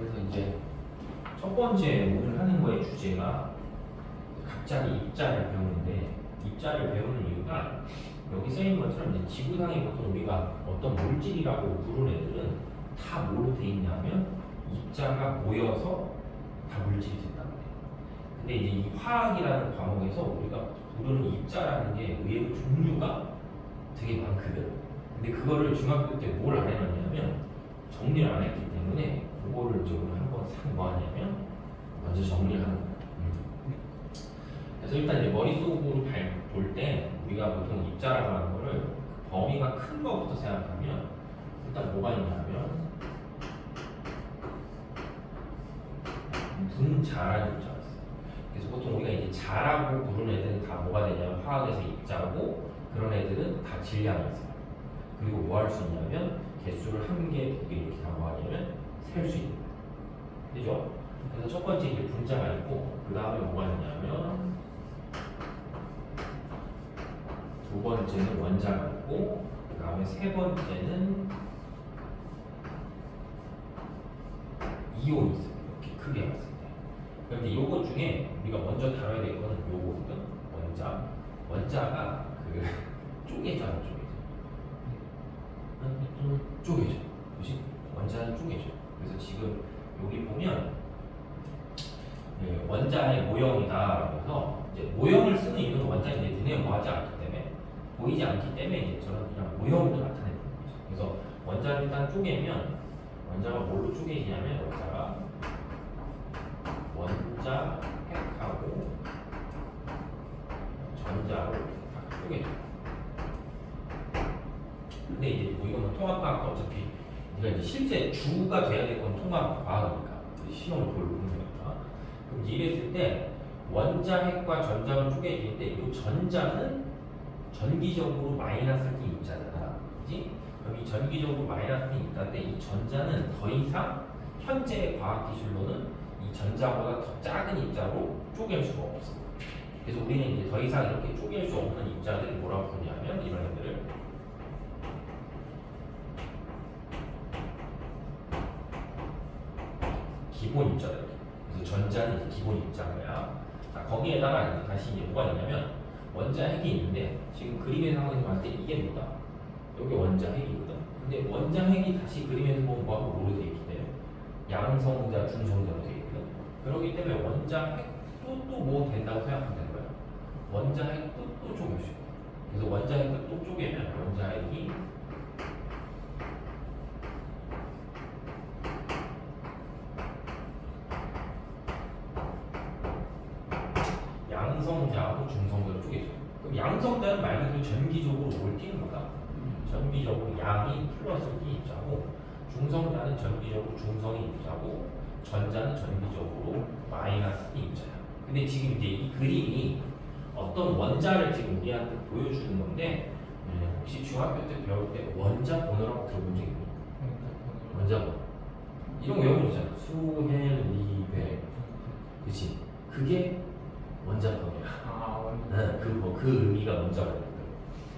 그래서 이제 첫 번째 오늘 하는 거의 주제가 갑자기 입자를 배우는데, 입자를 배우는 이유가 여기 써있는 것처럼 이제 지구상에 보통 우리가 어떤 물질이라고 부르는 애들은 다 뭘로 돼 있냐면 입자가 모여서 다 물질이 된단 말이에요. 근데 이제 이 화학이라는 과목에서 우리가 부르는 입자라는 게 의외로 종류가 되게 많거든. 근데 그거를 중학교 때 뭘 안 해놨냐면 정리를 안 했기 때문에 그거를 이제 오늘 한번 뭐 하냐면 먼저 정리를 하는 거야. 그래서 일단 이제 머릿속으로 볼 때 우리가 보통 입자라고 하는 거를 범위가 큰 거부터 생각하면 일단 뭐가 있냐면 분자라는 입자가 있어요. 그래서 보통 우리가 이제 자라고 부르는 애들은 다 뭐가 되냐면 화학에서 입자고, 그런 애들은 다 질량이 있어요. 그리고 뭐 할 수 있냐면 개수를 1개, 2개 이렇게 다 뭐 하냐면 셀 수 있는 거예요. 그죠? 그래서 첫 번째 이제 분자가 있고, 그 다음에 뭐가 있냐면 두 번째는 원자가 있고, 그 다음에 세 번째는 이온이 있어요. 이렇게 크게 봤을 때. 그런데 요거 중에 우리가 먼저 다뤄야 될 거는 요거거든. 원자. 원자가 그 쪼개져요, 쪼개져. 그치? 원자는 쪼개져. 그래서 지금 여기 보면 원자의 모형이다. 그래서 이제 모형을 쓰는 이유는 원자는 이제 눈에 뭐하지 않기 때문에, 보이지 않기 때문에 이제 저는 그냥 모형으로 나타내는 거죠. 그래서 원자를 일단 쪼개면 원자가 뭘로 쪼개지냐면 원자가 원자 핵하고 전자로 딱 쪼개져요. 근데 이제 뭐 이거는 통합과학 어차피 우리가 이제 실제 주가 돼야 될 건 통합과학이니까 시험을 보는 거니까. 그럼 이랬을 때 원자 핵과 전자가 쪼개질 때 이 전자는 전기적으로 마이너스 낀 입자잖아, 그렇지? 그럼 이 전기적으로 마이너스 낀 입자인데 이 전자는 더 이상 현재의 과학 기술로는 이 전자보다 더 작은 입자로 쪼갤 수가 없어. 그래서 우리는 이제 더 이상 이렇게 쪼갤 수 없는 입자들을 뭐라고 부르냐면 이런 애들을 기본 입자들. 그래서 전자는 이제 기본 입자야. 자, 거기에다가 이제 다시 이제 뭐가 있냐면 원자 핵이 있는데, 지금 그림의 상황에서 봤을 때 이게 뭐다? 여기 원자 핵이거든. 근데 원자 핵이 다시 그림에서 보면 뭐하고 뭐로 되어 있기 때문에 양성자, 중성자로 되어 있거든. 그렇기 때문에 원자 핵도 또 뭐 된다고 생각하면 되는 거야. 원자 핵도 또 쪼갤 수 있고. 그래서 원자 핵도 또 쪼개면 원자 핵이 양성자하고 중성자로 쪼개져요. 그럼 양성자는 말 그대로 전기적으로 뭘 띄는 거다? 전기적으로 양이 플러스 끼 입자고, 중성자는 전기적으로 중성이 입자고, 전자는 전기적으로 마이너스 끼 입자야. 근데 지금 이제 이 그림이 어떤 원자를 지금 우리한테 보여주는 건데, 혹시 중학교 때 배울 때 원자 번호라고 들어본 적 있니? 원자 번호. 이런 거 외우고 있잖아. 수헬, 리벨. 그치? 그게 원자 번호야. 그 의미가 원자 번호거든.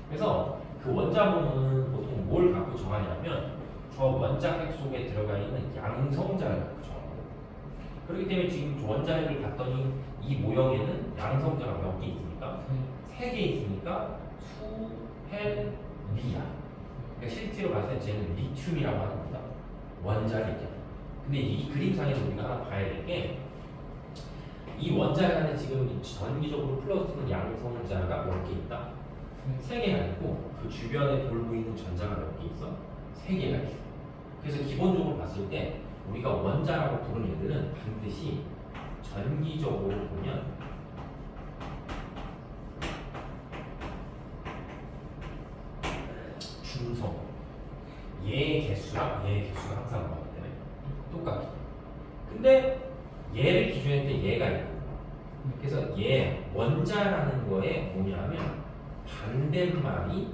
그래서 그 원자 번호는 보통 뭘 갖고 정하냐면 저 원자 핵 속에 들어가 있는 양성자를 갖고 정하고, 그렇기 때문에 지금 원자 핵을 봤더니 이 모형에는 양성자가 몇 개 있습니까? 3개 있으니까 수, 헬, 리야. 그러니까 실제로 봤을 때 쟤는 리튬이라고 하는 겁니다. 원자 핵이야. 근데 이 그림상에서 우리가 하나 봐야 될 게, 이 원자 안에 지금 전기적으로 플러스는 양성자가 몇 개 있다? 3개가 있고, 그 주변에 돌고 있는 전자가 몇 개 있어? 3개가 있어. 그래서 기본적으로 봤을 때 우리가 원자라고 부르는 애들은 반드시 전기적으로 보면 중성, 얘의 개수랑 얘의 개수가 항상 나오기 때문에 똑같아. 근데 얘를 기준으로 할 때 얘가 있고, 그래서 얘 원자라는 거에 뭐냐면 반대말이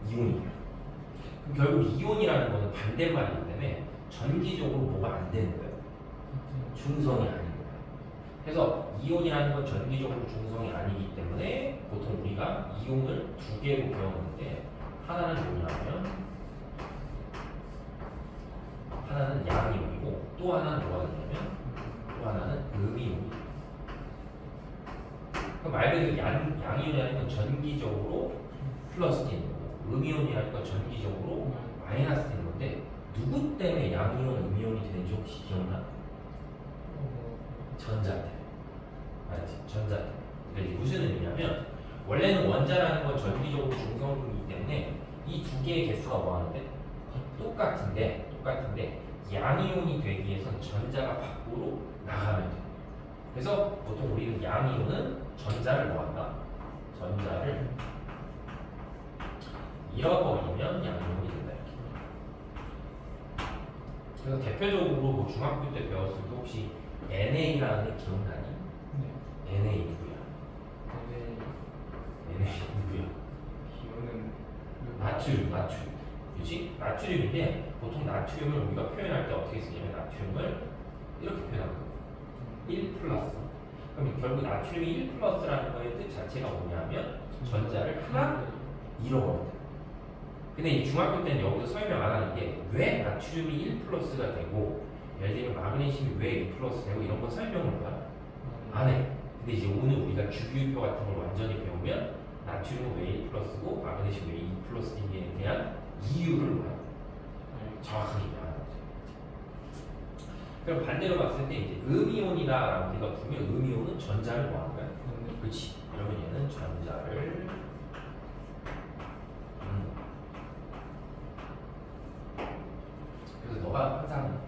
이온이에요. 그럼 결국 이온이라는 거는 반대말이기 때문에 전기적으로 뭐가 안 되는 거예요. 중성이 아닌 거예요. 그래서 이온이라는 건 전기적으로 중성이 아니기 때문에 보통 우리가 이온을 2개로 배웠는데, 하나는 뭐냐면 하나는 양이온이고 또 하나는 뭐가 되냐면 또 하나는 음이온이. 그럼 말 그대로 양이온이라는 건 전기적으로 플러스 되는 거고 음이온이라는 건 전기적으로 마이너스 되는 건데 누구 때문에 양이온, 음이온이 되는지 혹시 기억나? 전자 때문에. 알지? 전자 때문에. 그러니까 이게 무슨 의미냐면 원래는 원자라는 건 전기적으로 중성이기 때문에 이 두 개의 개수가 뭐하는데? 똑같은데 양이온이 되기 위해선 전자가 밖으로 나가면 돼. 그래서 보통 우리는 양이온은 전자를 뭐한다? 전자를 잃어버리면 양이온이 된다. 이렇게. 그래서 대표적으로 뭐 중학교 때 배웠을 때 혹시 NA라는 게 기억나니? 네. NA 누구야? NA 누구야? 기호는 나트륨. 그렇지? 나트륨인데 보통 나트륨을 우리가 표현할 때 어떻게 쓰냐면 나트륨을 이렇게 표현하거든요. 1 플러스. 그럼 결국 나트륨이 1 플러스라는 거의 뜻 자체가 뭐냐면 전자를 하나 잃어버린다. 근데 이 중학교 때는 여기서 설명 안 하는 게 왜 나트륨이 1 플러스가 되고 예를 들면 마그네슘이 왜 2 플러스 되고 이런 거 설명을 안 해. 근데 이제 오늘 우리가 주기율표 같은 걸 완전히 배우면 나트륨은 왜 1 플러스고 마그네슘 왜 2 플러스인지에 대한 이유를 정확하게 말하는 거죠. 그럼 반대로 봤을 때 이제 음이온이다라고 우리가 보면 음이온은 전자를 뭐하는 거야? 그렇지. 여러분 얘는 전자를 그래서 너가 항상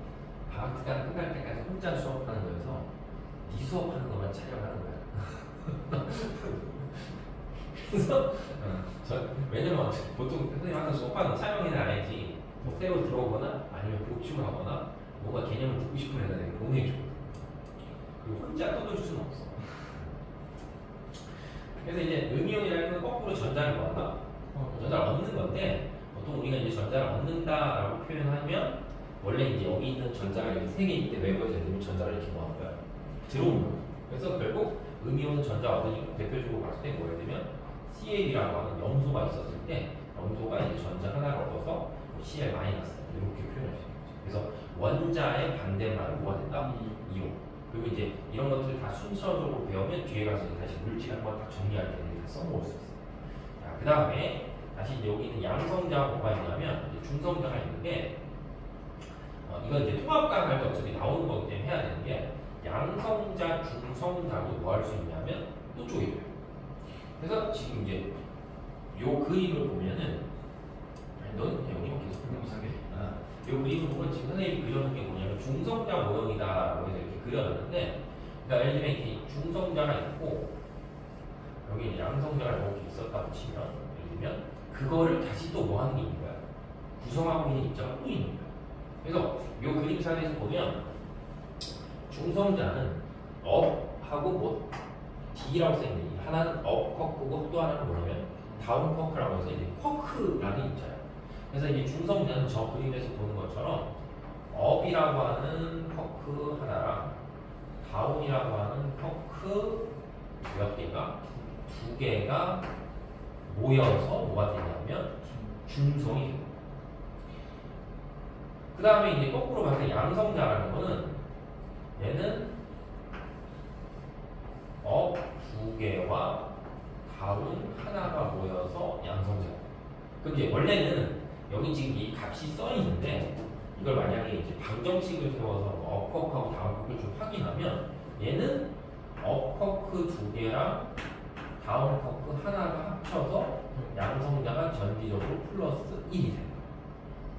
방학 기간 끝날 때까지 혼자 수업하는 거여서 네 수업하는 것만 촬영하는 거야. 그래서 왜냐면 보통 선생님 항상 수업하는 촬영이나 안 해야지 뭐 새로 들어오거나 아니면 보충을 하거나 뭔가 개념을 듣고 싶으면 내가 보내줘. 그리고 혼자 떠들 수는 없어. 그래서 이제 음이온이라는 건 거꾸로 전자를 뭐한다? 전자를 얻는 건데 보통 우리가 이제 전자를 얻는다라고 표현하면 원래 이제 여기 있는 전자가 이렇게 세 개 있는데 외부에서 예를 들면 전자를 이렇게 뭐하는 거야? 들어오는 거야. 그래서 결국 음이온은 전자 얻으니까 대표적으로 봤을 때 뭐 예를 들면 CL이라고 하는 염소가 있었을 때 염소가 이제 전자 하나를 얻어서 CL 마이너스 이렇게 표현할 수 있는 거죠. 그래서 원자의 반대말은 뭐가 된다? 이온. 그리고 이제 이런 것들을 다 순서적으로 배우면 뒤에 가서 이제 다시 물질 한번 딱 정리할 때 다 써먹을 수 있어요. 자, 그 다음에 다시 이제 여기 있는 양성자가 뭐가 있냐면 이제 중성자가 있는데 이건 이제 통합과학 할 때 어차피 나오는 거기 때문에 해야 되는 게 양성자, 중성자도 뭐 할 수 있냐면 또 쪼개요. 그래서 지금 이제 요 그림을 보면은 너는 그냥 여기만 계속 보고 이상해. 요 그림을 보면 지금 선생님이 그려놓은 게 뭐냐면 중성자 모형이다라고 해서 이렇게 그려놨는데 그러니까 예를 들면 이렇게 중성자가 있고 여기 양성자가 이렇게 있었다고 치면 예를 들면 그거를 다시 또 뭐 하는 게 있는 거야? 구성하고 있는 입자가 또 있는 거야. 그래서 요 그림상에서 보면 중성자는 업하고 뭐 D라고 써있는데 하나는 업 쿼크고 또 하나는 뭐냐면 다운 쿼크라고 해서 이제 쿼크라는 입자야. 그래서 이제 중성자는 저 그림에서 보는 것처럼 업이라고 하는 쿼크 하나랑 다운이라고 하는 쿼크 몇 개가 두 개가 모여서 뭐가 되냐면 중성이 됩니다. 그 다음에 이제 거꾸로 봤을 때 양성자라는 거는 얘는 업 두 개와 다운 하나가 모여서 양성자. 그럼 이제 원래는 여기 지금 이 값이 써 있는데 이걸 만약에 이제 방정식을 세워서 업 쿼크하고 다운 쿼크를 좀 확인하면 얘는 업 쿼크 두 개랑 다운 쿼크 하나가 합쳐서 양성자가 전기적으로 플러스 1이 됩니다.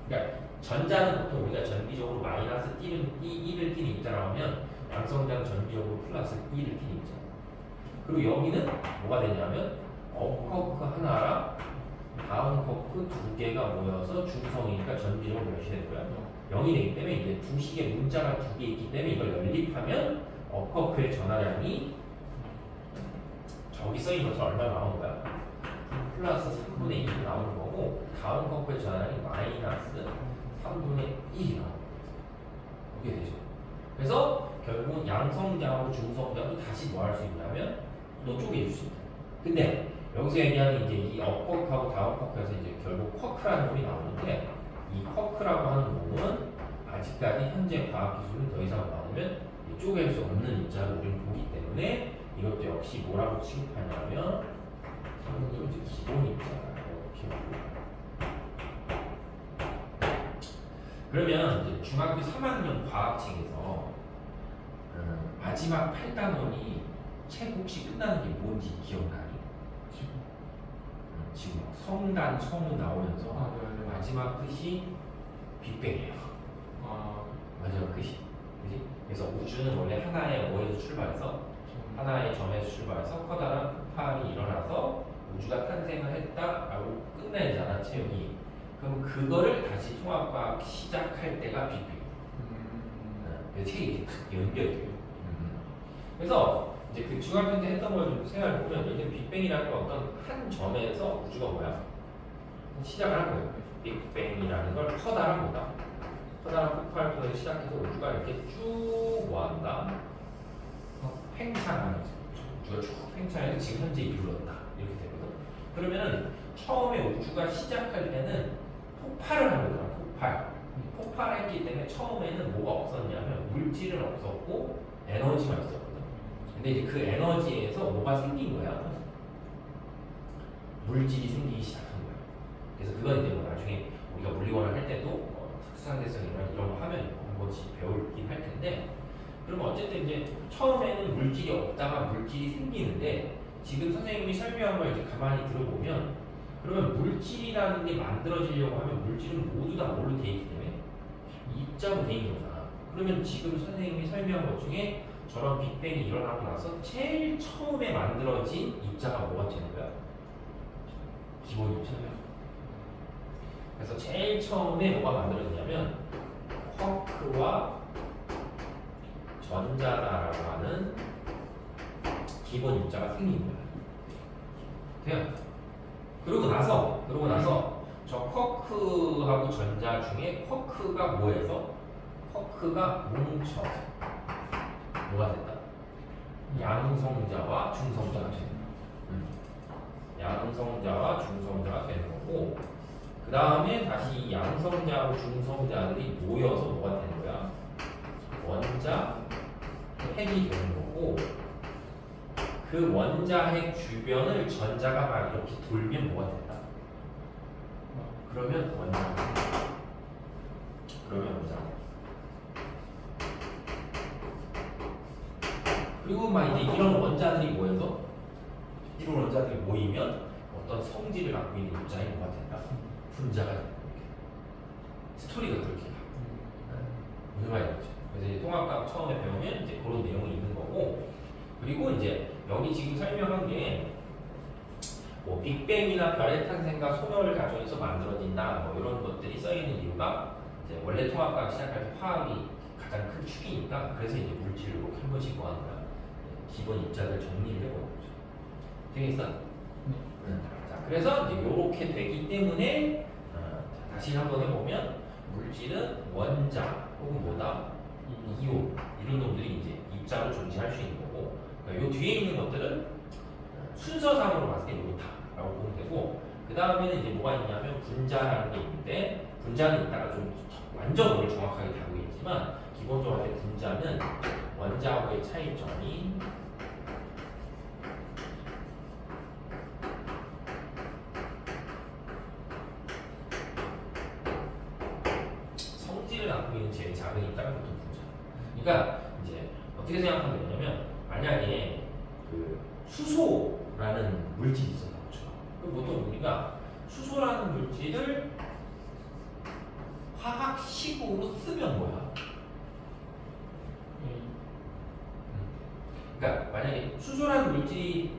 그러니까 전자는 보통 우리가 전기적으로 마이너스 1을 띠는 입자라고 하면 양성자는 전기적으로 플러스 1을 띠는 입자. 그리고 여기는 뭐가 되냐면 업 쿼크 하나랑 다운 쿼크 두 개가 모여서 중성이니까 전기적으로 몇이 되는 거야? 0이 되기 때문에 이제 두 식의 문자가 두 개 있기 때문에 이걸 연립하면 업 쿼크의 전하량이 저기 써있는 것처럼 얼마 나오는 거야? 플러스 3분의 1이 나오는 거고 다운 쿼크의 전하량이 마이너스 3분의 1이 나오는 거예요. 이게 되죠. 그래서 결국은 양성자하고 중성자도 다시 뭐 할 수 있냐면 또 쪼개줄 수 있다. 근데 여기서 얘기하는 이제 이 업 쿼크하고 다운 쿼크에서 이제 결국 쿼크라는 놈이 나오는데 이 쿼크라고 하는 놈은 아직 아직까지 현재 과학기술은 더 이상 뭐냐면 쪼갤 수 없는 입자를 우리는 보기 때문에 이것도 역시 뭐라고 취급하냐면 이것도 이제 기본 입자다 이렇게 말합니다. 그러면 이제 중학교 3학년 과학책에서 마지막 8단원이 책 혹시 끝나는 게 뭔지 기억나니? 지금 성단, 성우 나오면서 네. 마지막 끝이 빅뱅이에요. 마지막 끝이. 그지? 그래서 우주는 원래 하나의 뭐에서 출발해서 하나의 점에서 출발해서 커다란 폭발이 일어나서 우주가 탄생을 했다라고 끝내잖아 책이. 그럼 그거를 다시 통합과학 시작할 때가 빅뱅. 그래서 책이 이렇게 탁 연결이 돼요. 그래서 이제 그 중학교 때 했던 걸 좀 생각해 보면 이제 빅뱅이라는 건 어떤 한 점에서 우주가 뭐야? 시작을 한 거예요. 빅뱅이라는 걸 커다란 거다. 커다란 폭발부터 시작해서 우주가 이렇게 쭉 뭐한다? 팽창하는 거죠. 우주가 쭉 팽창해서 지금 현재 이르렀다. 이렇게 되거든. 그러면은 처음에 우주가 시작할 때는 폭발을 한 거잖아. 폭발. 폭발했기 때문에 처음에는 뭐가 없었냐면 물질은 없었고 에너지만 있었거든. 근데 이제 그 에너지에서 뭐가 생긴 거야? 물질이 생기기 시작한 거야. 그래서 그건 이제 뭐 나중에 우리가 물리원을 할 때도 특수상대성이나 이런 거 하면 한 번씩 배우긴 할 텐데, 그러면 어쨌든 이제 처음에는 물질이 없다가 물질이 생기는데 지금 선생님이 설명한 걸 이제 가만히 들어보면 그러면 물질이라는 게 만들어지려고 하면 물질은 모두 다 뭘로 돼 있기 때문에 입자로 돼 있는 거잖아. 그러면 지금 선생님이 설명한 것 중에 저런 빅뱅이 일어나고 나서 제일 처음에 만들어진 입자가 뭐가 되는 거야? 기본 입자야. 그래서 제일 처음에 뭐가 만들어지냐면 쿼크와 전자다라고 하는 기본 입자가 생긴 거야. 돼요. 그러고 나서 저 쿼크하고 전자 중에 쿼크가 뭐해서? 쿼크가 뭉쳐서 뭐가 됐다? 양성자와 중성자가 되는 거야. 양성자와 중성자가 되는 거고, 그 다음에 다시 이 양성자하고 중성자들이 모여서 뭐가 되는 거야? 원자 핵이 되는 거고, 그 원자핵 주변을 전자가 막 이렇게 돌면 뭐가 된다? 그러면 원자가 생긴다. 그러면 원자가. 그리고 막 이제 이런 원자들이 모여서 이런 원자들이 모이면 어떤 성질을 갖고 있는 입자에 뭐가 된다? 분자가 된다. 스토리가 그렇게 가. 무슨 말인지. 그래서 이제 통합과학 처음에 배우면 이제 그런 내용이 있는 거고, 그리고 이제 여기 지금 설명한 게 뭐 빅뱅이나 별의 탄생과 소멸 과정에서 만들어진다 뭐 이런 것들이 써 있는 이유가 이제 원래 통합과학 시작할 때 화학이 가장 큰 축이니까, 그래서 이제 물질을 이렇게 한 번씩 뭐 하는 거야? 기본 입자들 정리를 해보는 거죠. 되겠어? 자, 그래서 이제 이렇게 되기 때문에 다시 한번 해보면 물질은 원자 혹은 뭐다? 이온 이런 놈들이 이제 입자로 존재할 수 있는 거고, 요 뒤에 있는 것들은 순서상으로 봤을 때 이렇다라고 보면 되고, 그 다음에는 이제 뭐가 있냐면 분자라는 게 있는데, 분자는 이따가 좀 완전으로 정확하게 다루겠지만 기본적으로 분자는 원자하고의 차이점이 성질을 갖고 있는 제일 작은 입자가 보통 분자. 그러니까 이제 어떻게 생각하면 되냐면, 만약에 그 수소라는 물질이 있었다고 쳐. 그럼 보통 우리가 수소라는 물질을 화학식으로 쓰면 뭐야? 그러니까 만약에 수소라는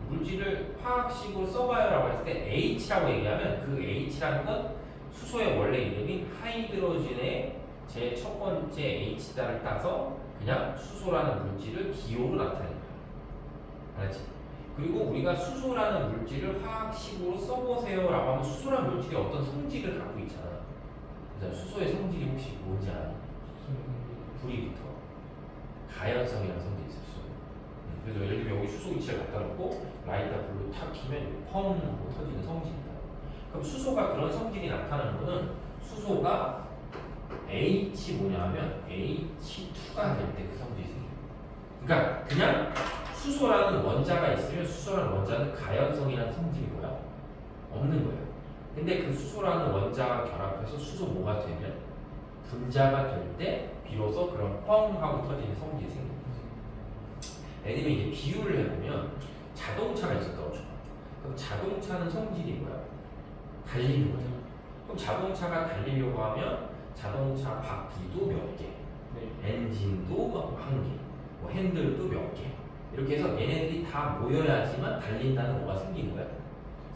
물질을 화학식으로 써봐요라고 했을 때 H라고 얘기하면, 그 H라는 건 수소의 원래 이름인 하이드로진의 제 첫 번째 H자를 따서 그냥 수소라는 물질을 기호로 나타낸 거야. 알았지? 그리고 우리가 수소라는 물질을 화학식으로 써보세요라고 하면 수소라는 물질이 어떤 성질을 갖고 있잖아. 그래서 수소의 성질이 혹시 뭔지 아니? 불이 붙어. 가연성이라는 성질이 있어. 그래서 예를 들면 여기 수소 위치를 갖다 놓고 라이터 불로 탁 키면 펑 하고 터지는 성질이다. 그럼 수소가 그런 성질이 나타나는 거는 수소가 H 뭐냐면 H2가 될 때 그 성질이 생겨요. 그러니까 그냥 수소라는 원자가 있으면 수소라는 원자는 가연성이라는 성질이 뭐야? 없는 거예요. 근데 그 수소라는 원자가 결합해서 수소 뭐가 되면 분자가 될 때 비로소 그런 뻥 하고 터지는 성질이 생겨요. 예를 들면 이제 비유를 해보면 자동차가 있었다고 쳐. 그럼 자동차는 성질이 뭐야? 달리는 거죠. 그럼 자동차가 달리려고 하면 자동차 바퀴도 몇 개, 엔진도 한 개, 뭐 핸들도 몇 개. 이렇게 해서 얘네들이 다 모여야지만 달린다는 뭐가 생기는 거야?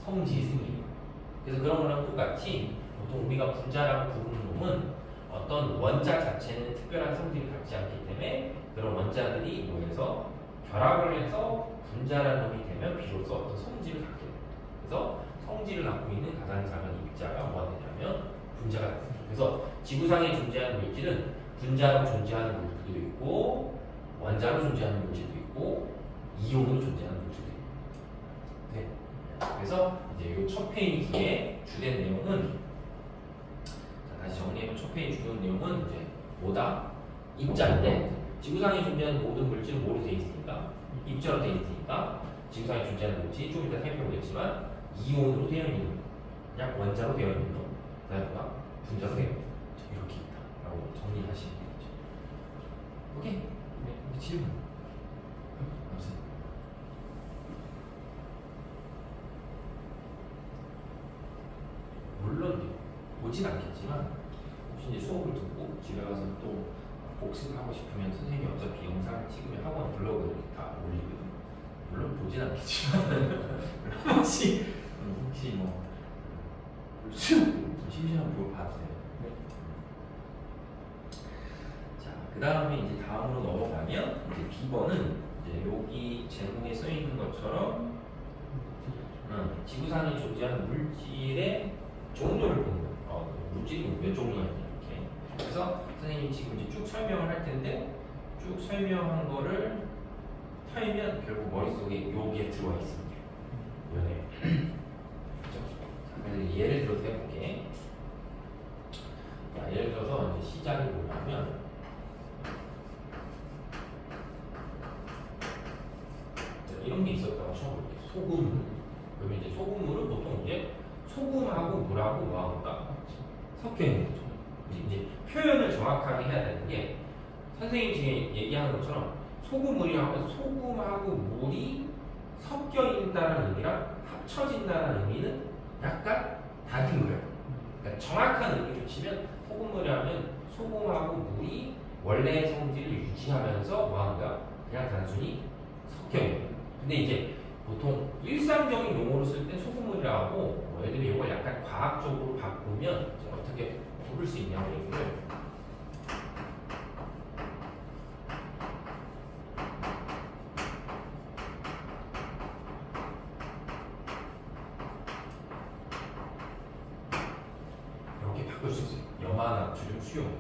성질이 생기는 거야. 그래서 그런 거랑 똑같이 보통 우리가 분자라고 부르는 놈은 어떤 원자 자체는 특별한 성질을 갖지 않기 때문에 그런 원자들이 모여서 결합을 해서 분자라는 놈이 되면 비로소 어떤 성질을 갖게 돼요. 그래서 성질을 갖고 있는 가장 작은 입자가 뭐가 되냐면 분자가 됩니다. 그래서 지구상에 존재하는 물질은 분자로 존재하는 물질도 있고 원자로 존재하는 물질도 있고 이온으로 존재하는 물질도 있고. 네. 그래서 이제 이 첫 페이지의 주된 내용은 다시 정리해보면 첫 페이지 주된 내용은 이제 뭐다? 입자인데 지구상에 존재하는 모든 물질은 뭐로 되어 있으니까? 입자로 되어 있으니까 지구상에 존재하는 물질이 좀 이따 살펴보겠지만 이온으로 되어 있는 거, 그냥 원자로 되어 있는 거, 그다음에 뭐가? 분자로 되어 있는 거. 이렇게 있다라고 정리하시면 되죠. 오케이? 네. 질문. 무슨? 물론 보진 않겠지만 혹시 이제 수업을 듣고 집에 가서 또 복습하고 싶으면 선생님이 어차피 영상을 찍으면 학원 블로그에 이렇게 다 올리거든. 물론 보진 않겠지만 혹시 뭐 심심하면 보고 봐주세요. 네. 자, 그 다음에 이제 다음으로 넘어가면 이제 B번은 이제 여기 제목에 써 있는 것처럼 지구상에 존재하는 물질의 종류를 보는 거예요. 물질이 몇 종류가 있냐 이렇게. 그래서 선생님이 지금 이제 쭉 설명을 할 텐데 쭉 설명한 거를 털면 결국 머릿속에 요게 들어와 있습니다. 연애. 그렇죠? 그래서 예를 들어서 해볼게. 자, 예를 들어서 이제 시작이 뭐냐면 이런 게 있었다고 쳐볼게. 소금물. 그러면 이제 소금물은 보통 이제 소금하고 물하고 뭐하고가 섞여 있는 거죠. 이제 표현을 정확하게 해야 되는 게 선생님이 지금 얘기하는 것처럼 소금물이라고 해서 소금하고 물이 섞여 있다는 의미랑 합쳐진다는 의미는 약간 다른 거예요. 그러니까 정확한 의미로 치면 소금물이라면 소금하고 물이 원래의 성질을 유지하면서 뭐하는 거야? 그냥 단순히 섞여 있는 거예요. 근데 이제 보통 일상적인 용어로 쓸 때 소금물이라고 뭐 예를 들면 이걸 약간 과학적으로 바꾸면 어떻게 부를 수 있냐고 얘기를 이렇게 바꿀 수 있어요. 염화나트륨 수용액.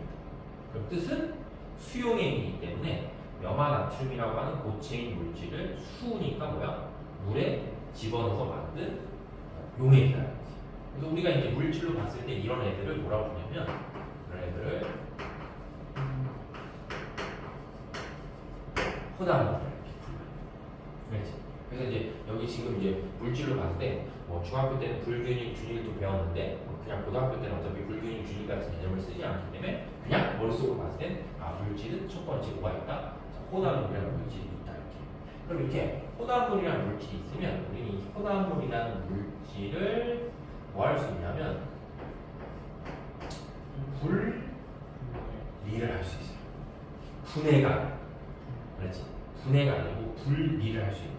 그럼 뜻은 수용액이기 때문에 염화나트륨이라고 하는 고체인 물질을 수니까 뭐야? 물에 집어넣어서 만든 용액이라는 거지. 그래서 우리가 이제 물질로 봤을 때 이런 애들을 뭐라고 부르냐면 이런 애들을 혼합물 이렇게 불러요. 그래서 이제 여기 지금 이제 물질로 봤을 때 뭐 중학교 때는 불균일, 균일도 배웠는데 뭐 그냥 고등학교 때는 어차피 불균일, 균일 같은 개념을 쓰지 않기 때문에 그냥 머릿속으로 봤을 때 물질은 첫 번째 뭐가 있다? 자, 혼합물이라는 물질이 있다 이렇게. 그럼 이렇게 혼합물이라는 물질이 있으면 우리는 이 혼합물이라는 물질을 뭐 할 수 있냐면 분리를 할 수 있어요. 분해가 그렇지? 분해가 아니고 분리를 할 수 있는.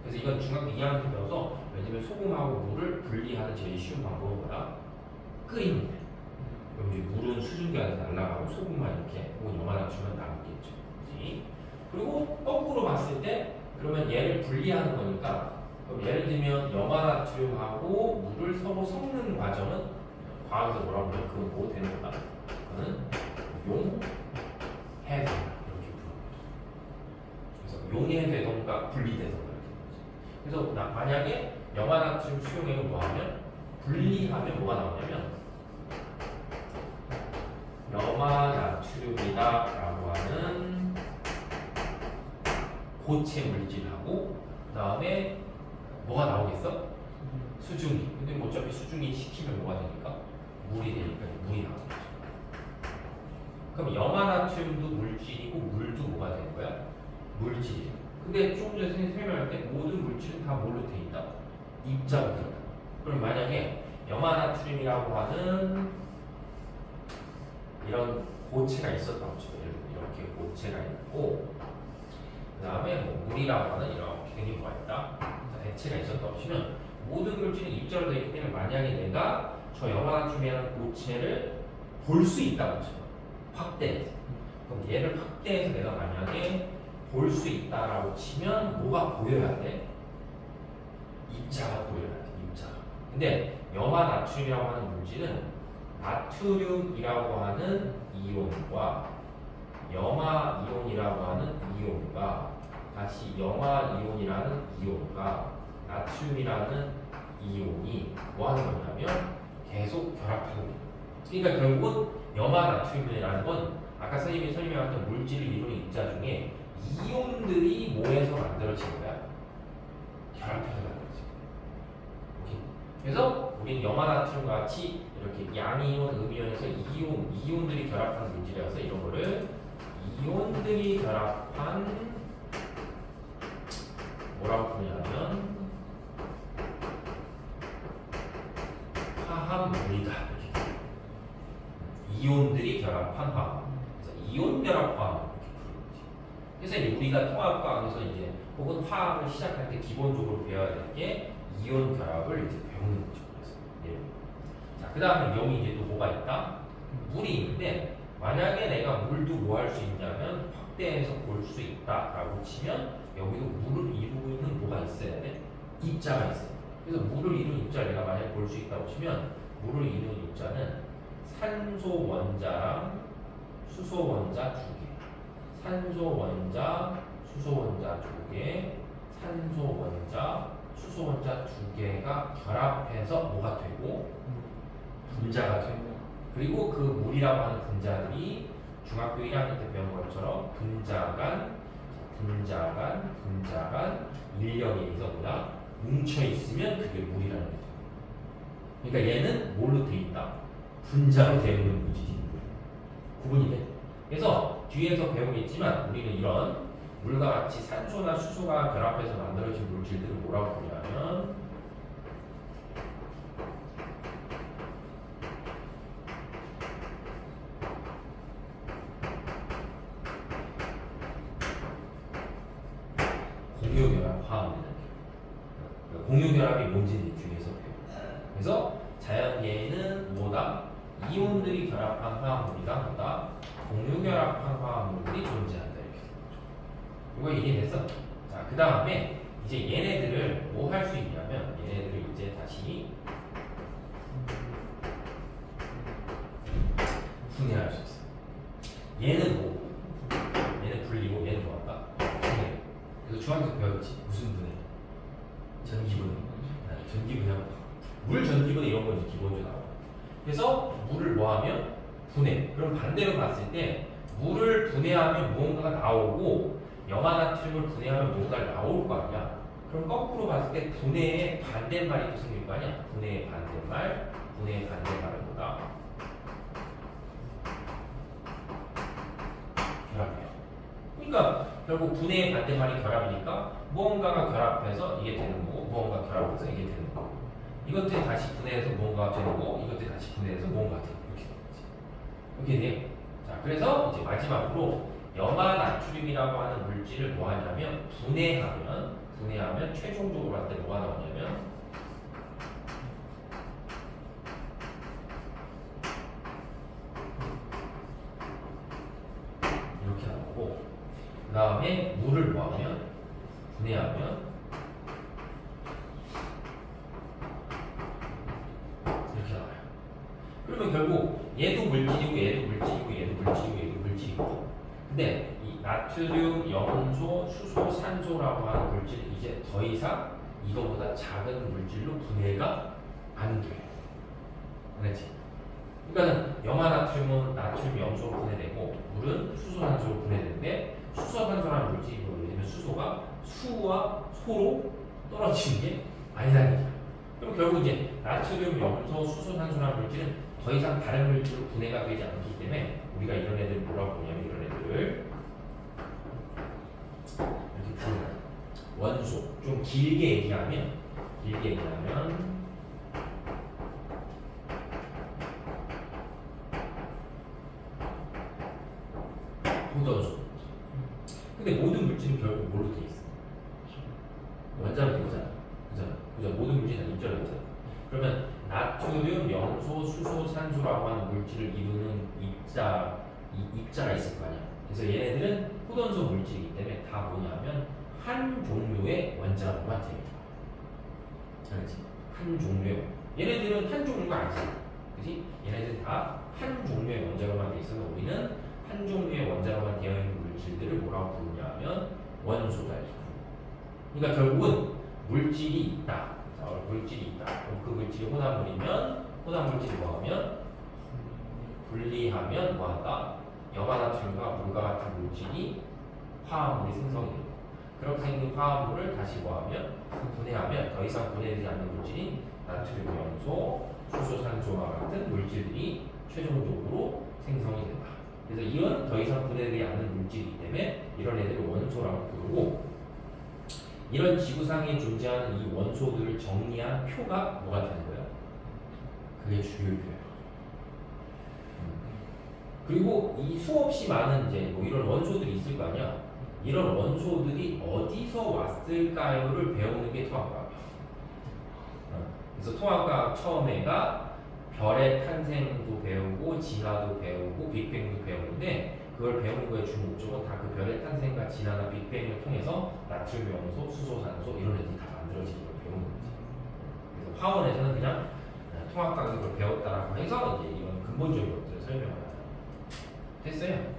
그래서 이건 중학교 2학년 때 배워서 예를 들면 소금하고 물을 분리하는 제일 쉬운 방법은 뭐야? 끓이는 거예요. 그럼 이제 물은 수증기가 날아가고 소금만 이렇게 혹은 염화나트륨만 남겠죠. 그렇지? 그리고 거꾸로 봤을 때 그러면 얘를 분리하는 거니까 그럼 예를 들면 염화나트륨하고 물을 서로 섞는 과정은 과학에서 뭐라고 하면 그건 뭐 되는 거다? 그거는 용해된다 이렇게 부릅니다. 그래서 용해되던가 분리되던가 이렇게 그래서 만약에 염화나트륨 수용액을 뭐하면 분리하면 뭐가 나오냐면 염화나트륨이다라고 하는 고체 물질하고 그 다음에 뭐가 나오겠어? 수중이. 근데 뭐 어차피 수중이 식히면 뭐가 되니까? 물이 되니까 물이 나오겠죠. 그럼 염화나트륨도 물질이고 물도 뭐가 되는 거야? 물질이에요. 근데 조금 전에 선생님이 설명할 때 모든 물질은 다 뭘로 돼 있다? 입자로 돼 있다. 그럼 만약에 염화나트륨이라고 하는 이런 고체가 있었다고 치죠. 이렇게 고체가 있고 그 다음에 뭐 물이라고 하는 이렇게 생긴 뭐가 있다. 액체가 있었다고 치면 모든 물질은 입자로 되어 있기 때문에 만약에 내가 저 염화나트륨이라는 고체를 볼 수 있다고 쳐요. 확대해서. 그럼 얘를 확대해서 내가 만약에 볼 수 있다라고 치면 뭐가 보여야 돼? 입자가 보여야 돼. 입자가. 근데 염화나트륨이라고 하는 물질은 나트륨이라고 하는 이온과 염화이온이라고 하는 이온과 다시 염화이온이라는 이온과 나트륨이라는 이온이 뭐 하는 거냐면 계속 결합하고 있는 거예요. 그러니까 결국은 염화나트륨이라는 건 아까 선생님이 설명했던 물질을 이루는 입자 중에 이온들이 모여서 만들어진 거야. 결합해서 만들어진 거야. 오케이. 그래서 우리는 염화나트륨과 같이 이렇게 양이온, 음이온에서 이온들이 결합한 물질이라서 이런 거를 이온들이 결합한 뭐라고 부르냐면 화합물이다. 이렇게. 이온들이 결합한 화합. 그래서 이온 결합 화합 이렇게 부르는 거지. 그래서 이제 우리가 통합과학에서 이제 혹은 화학을 시작할 때 기본적으로 배워야 될 게 이온 결합을 이제 배우는 거죠. 그래서 예. 자, 그 다음에 여기 이제 또 뭐가 있다? 물이 있는데 만약에 내가 물도 뭐 할 수 있냐면 확대해서 볼 수 있다라고 치면 여기도 물을 이루고 있는 뭐가 있어야 돼? 입자가 있어요. 그래서 물을 이루는 입자를 내가 만약에 볼 수 있다고 치면 물을 이루는 입자는 산소 원자랑 수소 원자 두 개, 산소 원자, 수소 원자 두 개, 산소 원자, 수소 원자 두 개가 결합해서 뭐가 되고 분자가 되고 그리고 그 물이라고 하는 분자들이 중학교 1학년 때 배운 것처럼 분자간 일령에서 보다 뭉쳐 있으면 그게 물이라는 거죠. 그러니까 얘는 뭘로 돼 있다? 분자로 되어 있는 물질이 구분이 돼. 그래서 뒤에서 배우겠지만 우리는 이런 물과 같이 산소나 수소가 결합해서 만들어진 물질들을 뭐라고 부르냐면 공유결합 화합입니다. 공유결합이 뭔지 뒤에서 배워요. 그래서 자연계에는 뭐다? 이온들이 결합한 화합물이다. 뭐다? 공유결합한 화합물들이 존재한다. 이렇게 생각하죠. 이거 이해됐어? 자, 그 다음에 이제 얘네들을 뭐 할 수 있냐면 얘네들을 이제 다시 분해할 수 있어. 얘는 뭐? 얘는 분리고 얘는 뭐 할까? 분해. 그래서 중학교에서 배웠지. 무슨 분해? 전기분해. 전기분해. 물 전기분해 이런 거 이제 기본적으로 나와. 그래서 물을 뭐 하면 분해. 그럼 반대로 봤을 때 물을 분해하면 무언가가 나오고 염화나트륨을 분해하면 뭔가가 나올 거 아니야. 그럼 거꾸로 봤을 때 분해의 반대말이 또 생길 거 아니야. 분해의 반대말은 뭐다? 결합이야. 그러니까 결국 분해의 반대말이 결합이니까 무언가가 결합해서 이게 되는 거고 무언가가 결합해서 이게 되는 거고 이것들이 다시 분해해서 무언가가 되는 거고 이것들이 다시 분해해서 무언가가 되는 거고 이렇게 되는 거지. 이렇게 돼요. 자, 그래서 이제 마지막으로 염화나트륨이라고 하는 물질을 뭐 하냐면 분해하면 최종적으로 할 때 뭐가 나오냐면 이렇게 나오고 그 다음에 물을 뭐 하면 분해하면 이렇게 나와요. 그러면 결국 얘도 물질이고 얘도 물질이고 얘도 물질이고 얘도 물질이고 근데 이 나트륨, 염소, 수소, 산소라고 하는 물질은 이제 더 이상 이거보다 작은 물질로 분해가 안 돼요. 알겠지? 그러니까는 염화나트륨은 나트륨 염소로 분해되고 물은 수소산소로 분해되는데 수소산소라는 물질이 예를 들면 수소가 수와 소로 떨어지는 게 아니라는 얘기야. 그럼 결국 이제 나트륨, 염소, 수소산소라는 물질은 더 이상 다른 물질로 분해가 되지 않기 때문에 우리가 이런 애들 뭐라고 부르냐면 이런 애들을 이렇게 부르는 원소. 좀 길게 얘기하면 호전소. 근데 모든 물질은 결국 뭘로 돼 있어? 원자로 돼 있잖아. 그죠? 모든 물질은 입자로 돼 있잖아. 그러면 나트륨, 염소, 수소, 산소라고 하는 물질을 이루는 입자가 있을 거 아니야. 그래서 얘네들은 호전소 물질이기 때문에 다 뭐냐면 한 종류의 원자로만 되어 있다. 알겠지? 한 종류의. 얘네들은 한 종류가 아니지. 그지? 얘네들은 다 한 종류의 원자로만 되어 있어서 우리는 한 종류의 원자로만 되어 있는 물질들을 뭐라고 부르냐면 원소다. 그러니까 결국은 물질이 있다. 자, 물질이 있다. 그럼 그 물질이 혼합물이면 혼합물질이 뭐하면 분리하면 뭐한다? 염화나트륨과 물과 같은 물질이 화합물이 생성이 되고 그렇게 생긴 화합물을 다시 뭐하면 분해하면 더 이상 분해되지 않는 물질인 나트륨, 염소, 수소, 산소와 같은 물질들이 최종적으로 생성이 된다. 그래서 이건 더 이상 분해되지 않는 물질이기 때문에 이런 애들을 원소라고 부르고 이런 지구상에 존재하는 이 원소들을 정리한 표가 뭐가 되는 거야? 그게 주율표야. 그리고 이 수없이 많은 이제 뭐 이런 원소들이 있을 거 아니야. 이런 원소들이 어디서 왔을까요를 배우는 게 통합과학이야. 그래서 통합과학 처음에가 별의 탄생도 배우고 진화도 배우고 빅뱅도 배우는데 그걸 배우는 거의 주 목적은 다 그 별의 탄생과 진화나 빅뱅을 통해서 나트륨, 염소, 수소, 산소 이런 애들이 다 만들어지는 걸 배우는 거지. 그래서 화원에서는 그냥 통합과학을 그걸 배웠다라고 해서 이제 이런 근본적인 것들을 설명을 하요. 됐어요?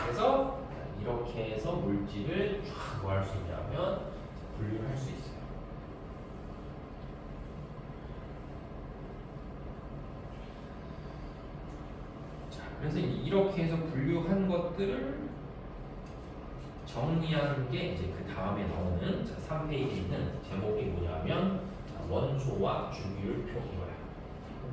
그래서 이렇게 해서 물질을 쫙 뭐 할 수 있냐면 분류를 할 수 있어요. 자, 그래서 이렇게 해서 분류한 것들을 정리하는 게 이제 그 다음에 나오는 3페이지에 있는 제목이 뭐냐면 원소와 주기율표 이거야.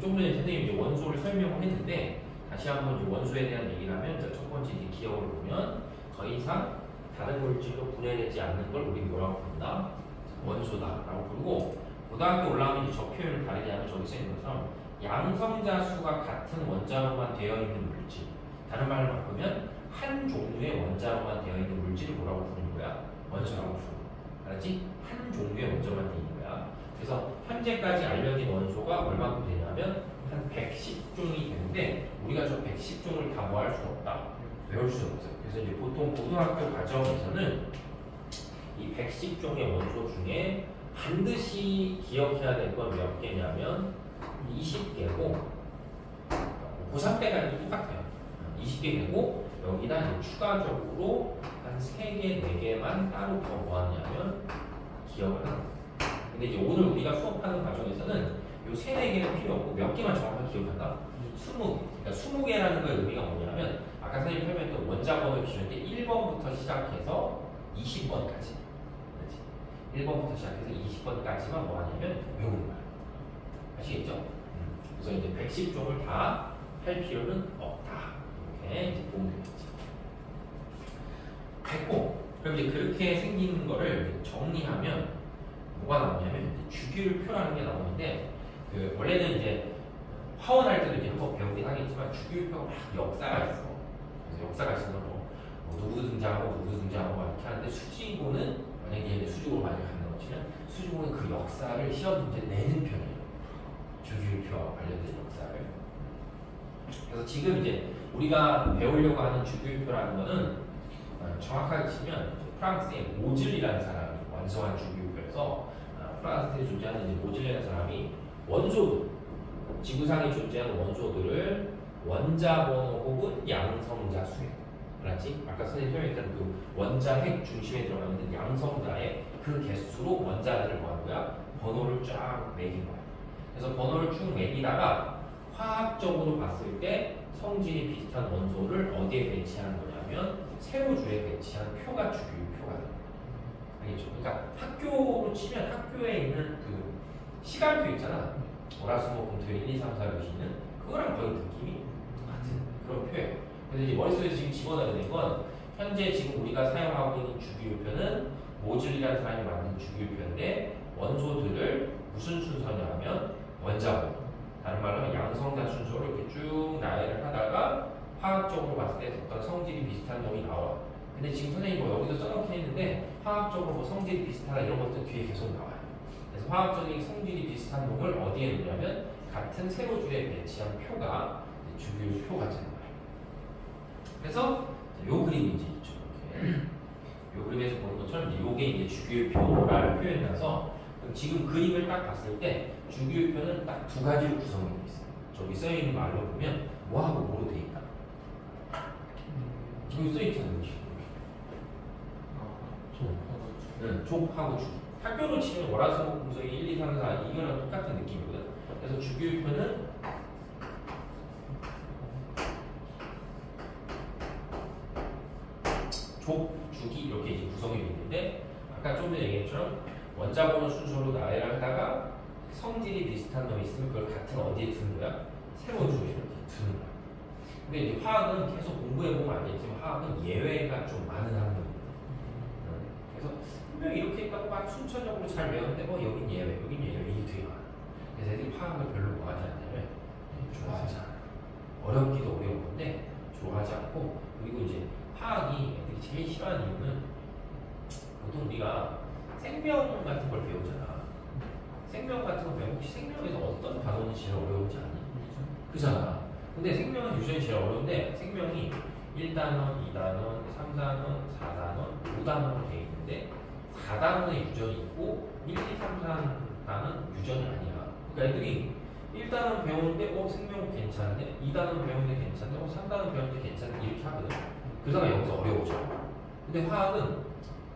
좀 전에 선생님이 원소를 설명을 했는데 다시 한번 원소에 대한 얘기를 하면 첫 번째 이제 기억을 보면 더 이상 다른 물질로 분해되지 않는 걸 우리 뭐라고 부른다? 원소다라고 부르고 고등학교 올라오면 저 표현을 다르게 하면 저기 쓰는 것처럼 양성자 수가 같은 원자로만 되어 있는 물질 다른 말로 바꾸면 한 종류의 원자로만 되어 있는 물질을 뭐라고 부르는 거야? 원소라고 부르는 거야. 알았지? 한 종류의 원자로만 되어 있는 거야. 그래서 현재까지 알려진 원소가 얼마큼 되냐면 한 110종이 되는데 우리가 저 110종을 다 뭐 할 수는 없다. 외울 수는 없어요. 그래서 이제 보통 고등학교 과정에서는 이 110종의 원소 중에 반드시 기억해야 될 건 몇 개냐면 20개고 고3 때까지도 똑같아요. 20개 되고 여기다 이제 추가적으로 한 3개, 4개만 따로 더 뭐하냐면 기억을 하는 거예요. 근데 이제 오늘 우리가 수업하는 과정에서는 요 3, 4개는 필요 없고 몇 개만 정확하게 기억한다? 20개. 그러니까 20개라는 거의 의미가 뭐냐면 아까 선생님이 설명했던 원자 번호 기준일 때 1번부터 시작해서 20번까지. 그렇지? 1번부터 시작해서 20번까지만 뭐 하냐면 외우는 거야. 아시겠죠? 그래서 이제 110종을 다 할 필요는 없다. 이렇게 이제 보면 되겠지. 됐고, 그럼 이제 그렇게 생긴 거를 정리하면 뭐가 나오냐면 주기율표라는 게 나오는데 그 원래는 이제 화원할 때도 이제 한번 배우긴 하겠지만 주기율표가 막 역사가 있어. 그래서 역사가 있으면 뭐 누구 등장하고 누구 등장하고 막 이렇게 하는데 수지고는 만약에 얘네 수지고를 만약에 갖는 거 치면 수지고는 그 역사를 시험 문제 내는 편이에요. 주기율표와 관련된 역사를. 그래서 지금 이제 우리가 배우려고 하는 주기율표라는 거는 정확하게 치면 프랑스의 모즐이라는 사람이 완성한 주기율표에서 프랑스에 존재하는 이제 모즐이라는 사람이 원소들, 지구상에 존재하는 원소들을 원자 번호 혹은 양성자 수에, 알았지? 아까 선생님 설명했던 그 원자 핵 중심에 들어가 있는 양성자의 그 개수로 원자들을 뭐 하는 거야? 번호를 쫙 매긴 거야. 그래서 번호를 쭉 매기다가 화학적으로 봤을 때 성질이 비슷한 원소를 어디에 배치한 거냐면 세로주에 배치한 표가 주기율표가 돼요. 알겠죠? 그러니까 학교로 치면 학교에 있는 그 시간표 있잖아. 월화수목금토일 1, 2, 3, 4를 시는 그거랑 거의 느낌이 같은 그런 표예요. 그래서 이제 머릿속에 지금 집어넣어야 되는 건 현재 지금 우리가 사용하고 있는 주기율표는 모즐이라는 사람이 만든 주기율표인데 원소들을 무슨 순서냐 하면 원자번, 다른 말로 하면 양성자 순서로 이렇게 쭉 나열을 하다가 화학적으로 봤을 때 어떤 성질이 비슷한 놈이 나와. 근데 지금 선생님이 뭐 여기도 써놓긴 했는데 화학적으로 뭐 성질이 비슷하다 이런 것도 뒤에 계속 나와요. 그래서 화학적인 성질이 비슷한 놈을 어디에 놓냐면 같은 세로주에 배치한 표가 주기율표가 되는 거예요. 그래서 요 그림이 이제 있죠. 요 그림에서 보는 것처럼 이제 요게 이제 주기율표라는 표현이라서 지금 그림을 딱 봤을 때 주기율표는 딱 두 가지로 구성이 되어 있어요. 저기 써 있는 말로 보면 뭐하고 뭐로 되어 있다. 여기 써 있잖아요. 족하고 주기. 학교로 치면 월화수목금토일 1, 2, 3, 4 이거랑 똑같은 느낌이거든. 그래서 주기율표는 족, 주기 이렇게 이제 구성이 되어 있는데 아까 좀 전에 얘기했처럼 원자번호 순서로 나열을 하다가 성질이 비슷한 놈이 있으면 그걸 같은 어디에 두는 거야? 세로주에 이렇게 두는 거야. 근데 이제 화학은 계속 공부해보면 알겠지만 화학은 예외가 좀 많은 학문이에요. 그래서 분명히 이렇게 있다고 막 순차적으로 잘 외웠는데 여긴 예외, 여긴 예외 이게 되게 많아. 그래서 애들이 화학을 별로 뭐하지 않냐면 좋아하지 않아. 어렵기도 어려운 건데 좋아하지 않고 그리고 이제 화학이 애들이 제일 싫어하는 이유는 보통 우리가 생명 같은 걸 배우잖아. 생명 같은 거 배우면 혹시 생명에서 어떤 단원이 제일 어려운지 아니? 그잖아. 근데 생명은 유전이 제일 어려운데 생명이 1단원, 2단원, 3단원, 4단원, 5단원으로 되어 있는데 4단원의 유전이 있고 1, 2, 3, 4단은 유전이 아니야. 그러니까 애들이 1단원 배우는데 생명 괜찮네? 2단원 배우는데 괜찮네? 3단원 배우는데 괜찮네? 이렇게 하거든. 그러다가 여기서 어려워져. 근데 화학은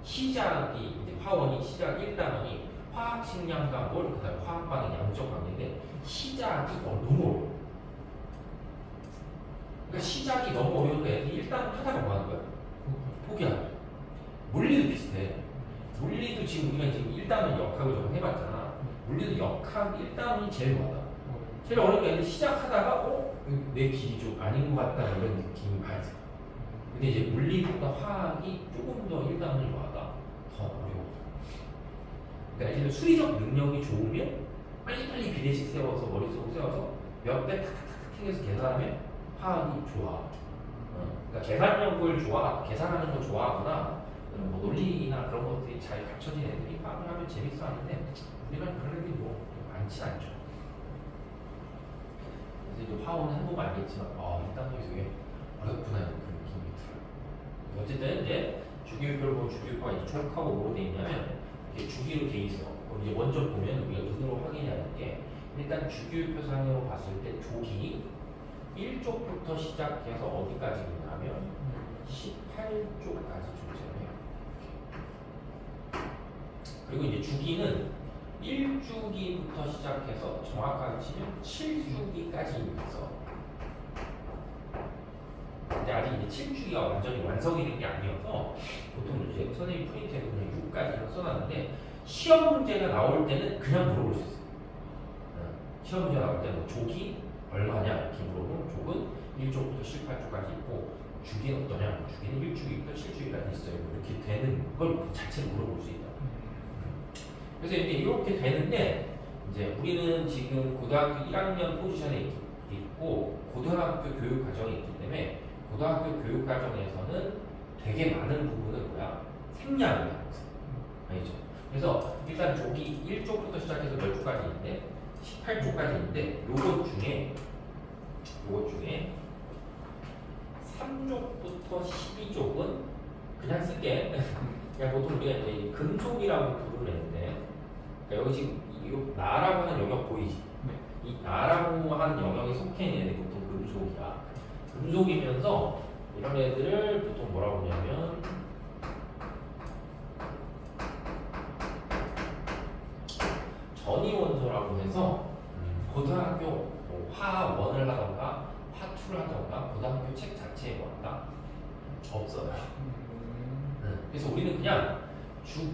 시작이 이제 화원이 시작 1단원이 화학 식량과 뭘 그다음에 화학 반응 양적 관계인데 시작이 너무 어려워. 그러니까 시작이 너무 어려우니까 애들이 1단원 하다가 뭐 하는 거야? 포기하는 거야. 물리도 비슷해. 물리도 지금 우리가 지금 1단원 역학을 좀 해봤잖아. 물리도 역학 1단원이 제일 뭐하다. 제일 어려우니까 애들이 시작하다가 내 길이 좀 아닌 것 같다 이런 느낌이 많이 들어. 근데 이제 물리보다 화학이 조금 더 1단원이 뭐하다. 더 어려워. 그러니까 애들은 수리적 능력이 좋으면 빨리빨리 비례식 세워서 머릿속으로 세워서 몇 배 탁탁탁 해서 계산하면 화학이 좋아. 그러니까 계산력을 계산하는 걸 좋아하거나 뭐 논리나 그런 것들이 잘 갖춰진 애들이 화학을 하면 재밌어 하는데 우리는 그런 애들이 뭐 많지 않죠. 그래서 이제 화원은 해보면 알겠지만 일단 되게 어렵구나 이런 느낌이 들어요. 어쨌든 이제 주기율표를 보면 주기율표가 이제 족하고 뭐로 되어 있냐면 이렇게 주기로 되어 있어. 이제 먼저 보면 우리가 눈으로 확인해야 돼. 일단 주기율표상으로 봤을 때 족이 1족부터 시작해서 어디까지 있냐면 18족까지 존재해요. 그리고 이제 주기는 1주기부터 시작해서 정확하게 치면 7주기까지 있어. 근데 아직 이제 7주기가 완전히 완성이 된 게 아니어서 보통 이제 선생님 프린트에 그냥 6까지 써놨는데 시험 문제가 나올 때는 그냥 물어볼 수 있어요. 시험 문제가 나올 때는 족이 얼마냐 이렇게 물어보면 족은 1족부터 18족까지 있고 주기는 어떠냐? 주기는 1주기부터 7주기까지 있어요. 이렇게 되는 걸 자체로 물어볼 수 있다. 그래서 이제 이렇게 되는데 이제 우리는 지금 고등학교 1학년 포지션에 있고 고등학교 교육 과정이 있기 때문에 고등학교 교육 과정에서는 되게 많은 부분은 뭐야? 생략을 하는 거죠. 알죠? 그래서 일단 족이 1족부터 시작해서 몇 조까지 있는데 18조까지 있는데 요것 중에 3족부터 12족은 그냥 쓸게. 그냥 보통 우리가 이제 금속이라고 부르는데 그러니까 여기 지금 이 나라고 하는 영역 보이지? 이 나라고 하는 영역에 속해 있는 애들이 보통 금속이야. 금속이면서 이런 애들을 보통 뭐라고 하냐면 전이원소라고 해서 고등학교 뭐 화1을 하던가 화2를 하던가 고등학교 책 자체에 뭐 한다? 없어요. 그래서 우리는 그냥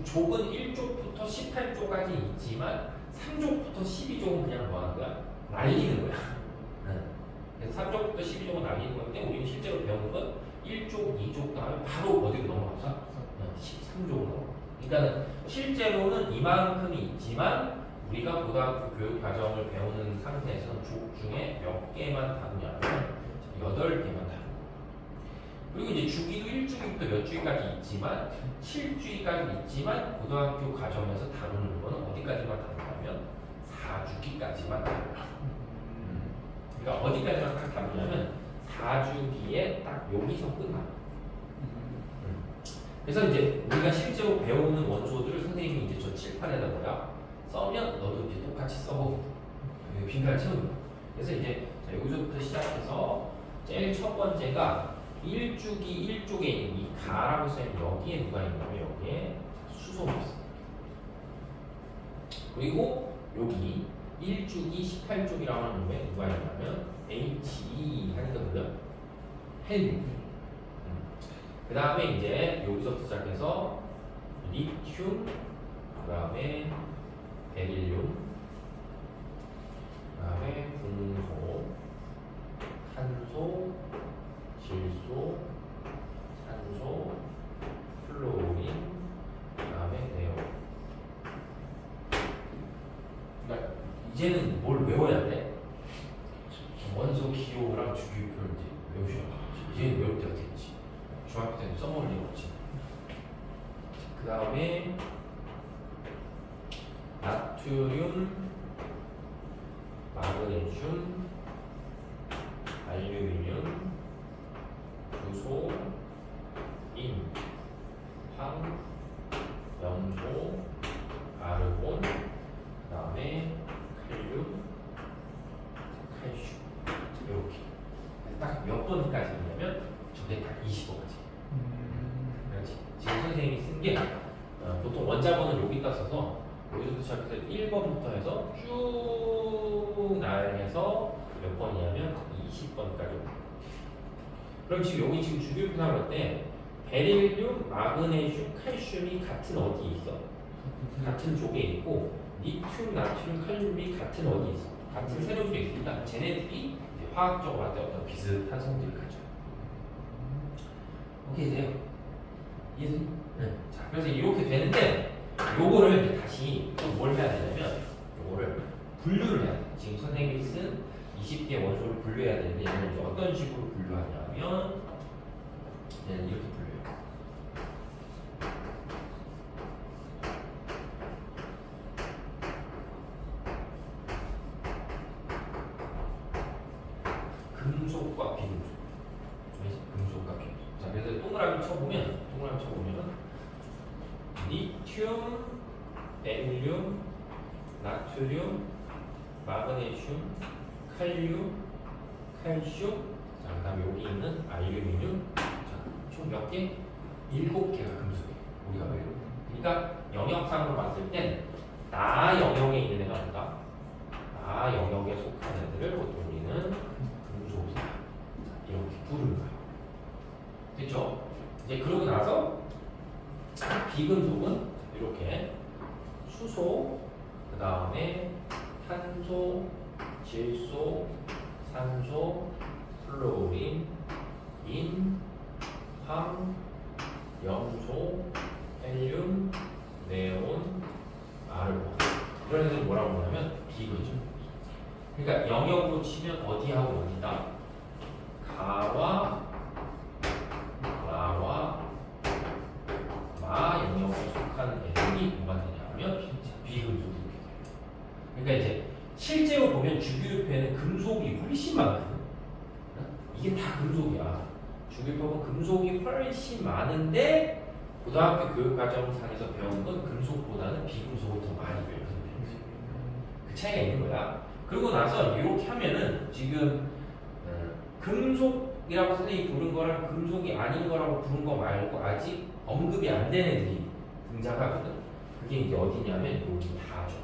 족은 1족부터 18족까지 있지만 3족부터 12족은 그냥 뭐 하는 거야? 날리는 거야. 그래서 3족부터 12족은 날리는 건데 우리는 실제로 배우는 건 1족, 2족 다음에 바로 어디로 넘어갔어? 13족으로 넘어가. 그러니까 실제로는 이만큼이 있지만 우리가 고등학교 교육 과정을 배우는 상태에서는 족 중에 몇 개만 다루냐면 8개만 다루고, 그리고 이제 주기도 1주기부터 몇 주기까지 있지만 7주기까지 있지만 고등학교 과정에서 다루는 거는 어디까지만 다루냐면 4주기까지만 다뤄요. 그러니까 어디까지만 딱 다루냐면 4주기에 딱 여기서 끝나. 그래서 이제 우리가 실제로 배우는 원소들을 선생님이 이제 저 칠판에다 뭐야 써면 너도 이제 똑같이 써보고 빈칸을 채우는 거야. 그래서 이제 자, 여기서부터 시작해서 제일 첫 번째가 1주기 1쪽에 있는 이 가라고 써있는 여기에 누가 있냐면 여기에 수소가 있어. 그리고 여기 1주기 18쪽이라고 하는 놈에 누가 있냐면 HE 하니까 뭐야? 헬륨. 그 다음에 이제 여기서부터 시작해서 리튬, 그 다음에 베릴륨, 그 다음에 금소, 탄소, 질소, 산소, 플로린, 그 다음에 네온. 그러니까 이제는 뭘 외워야 돼? 원소 기호랑 주기율표를 이제 외우셔야 돼. 이제는 외울 때가 됐지. 중학교 때는 써먹을 일 없지. 그 다음에 나트륨, 마그네슘, 알루미늄, 구소, 인, 황, 염소, 아르곤, 그 다음에 칼륨, 칼슘. 이렇게 딱 몇 번까지 있냐면 저게 딱 20번까지. 그렇지. 지금 선생님이 쓴 게 보통 원자번은 여기다 써서 여기서부터 시작해서 1번부터 해서 쭉 나열해서 몇 번이냐면 20번까지. 그럼 지금 여기 지금 주기율표 나올 때 베릴륨, 마그네슘, 칼슘이 같은 어디에 있어? 같은 쪽에 있고 리튬, 나트륨, 칼륨이 같은 어디에 있어? 같은 세로줄에 있으니까 쟤네들이 이제 화학적으로 할 때 어떤 비슷한 성질을 가져요. 오케이 돼요? 이해되니? 네. 자, 그래서 이렇게 되는데 요거를 이제 다시 또 뭘 해야 되냐면 요거를 분류를 해야 돼. 지금 선생님이 쓴 20개 원소를 분류해야 되는데 얘는 이제 어떤 식으로 분류하냐면 얘는 이렇게 분류해요. 금속과 비금속. 금속과 비금속. 자, 그래서 동그라미 쳐보면 리튬, 베릴륨, 나트륨, 마그네슘, 칼륨, 칼슘, 자, 그 다음에 여기 있는 알루미늄. 자, 총 몇 개? 7개가 금속이에요. 우리가 외우는. 그러니까 영역상으로 봤을 땐 나 영역에 있는 애가 뭔가? 나 영역에 속한 애들을 보통 우리는 금속이다. 이렇게 부르는 거야. 됐죠? 이제 그러고 나서 비금속은 이렇게 수소, 그 다음에 탄소, 질소, 산소, 플로린, 인, 황, 염소, 헬륨, 네온, 아르곤. 이런 애들 뭐라고 하냐면 비금속. 그러니까 영역으로 치면 어디하고 어디다? 가와 라와 마 영역에 속한 애들이 뭐가 되냐면 비금속이 이렇게 돼요. 그러니까 이제 실제로 보면 주기율표에는 금속이 훨씬 많거든. 이게 다 금속이야. 주기율표는 금속이 훨씬 많은데 고등학교 교육과정상에서 배운 건 금속보다는 비금속을 더 많이 배우는 거지. 그 차이가 있는 거야. 그러고 나서 이렇게 하면은 지금 금속이라고 선생님이 부른 거랑 금속이 아닌 거라고 부른 거 말고 아직 언급이 안 된 애들이 등장하거든. 그게 이제 어디냐면 여기 다 줘.